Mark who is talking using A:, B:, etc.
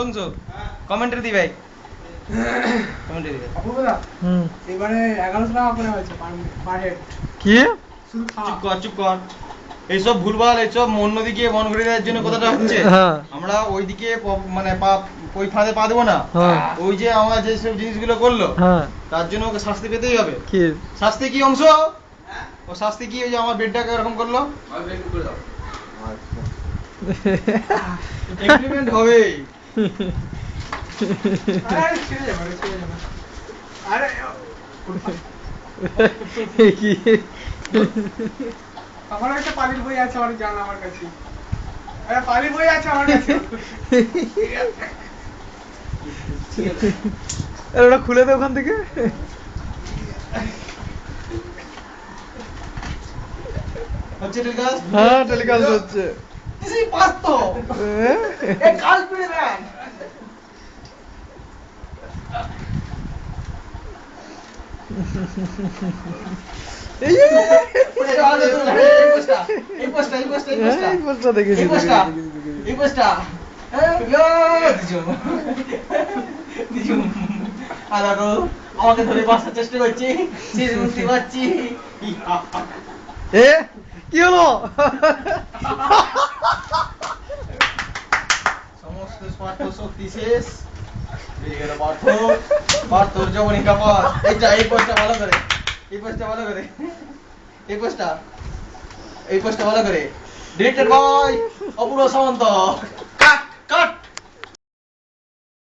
A: অংশ কমেন্টে দি ভাই, কমেন্টে দি
B: অপূর্ব দা এবারে 1100 টাকা করে হয়েছে পার হেড।
A: কি
B: শুধু
A: চুপ কর চুপ কর, এইসব ভুলভাল, এইসব অন্যদিকে মন ঘুরে দেওয়ার জন্য কথাটা হচ্ছে। আমরা ওইদিকে মানে ওই ফাঁদে পা দেবো না। ওই যে আমরা যেসব জিনিসগুলো করলো তার জন্য ওকে শাস্তি পেতেই হবে। কি শাস্তি? কি অংশ ও শাস্তি কি? ওই যে আমার বেডটাকে এরকম করলো, ইমপ্লিমেন্ট হবে।
B: আরে ছেড়ে যাবে, ছেড়ে যাবে। আরে
A: কি
B: আমার একটা পালির বই আছে, আমার জানা আমার কাছে। আরে পালির বই আছে আমার কাছে।
A: ওটা খুলে দে ওখান থেকে। হচ্ছে টেলিকাস্ট? হ্যাঁ টেলিকাস্ট হচ্ছে।
B: কিছুই পারতো এ কাল পিড়ে দেন।
A: এই পোস্টটা দেখেছি,
B: এই পোস্টটা আমাকে ধরে বাঁচার চেষ্টা করছি, বুঝতে পারছি।
A: এ কি হলো?
B: সমস্ত স্বার্থ শক্তি শেষ, পার্থর যবনিকা কাপাস। এইটা এই পোস্টটা ভালো করে, এই পোস্টটা ভালো করে, এই পোস্টটা ভালো করে। Directed by Apurba Samanta.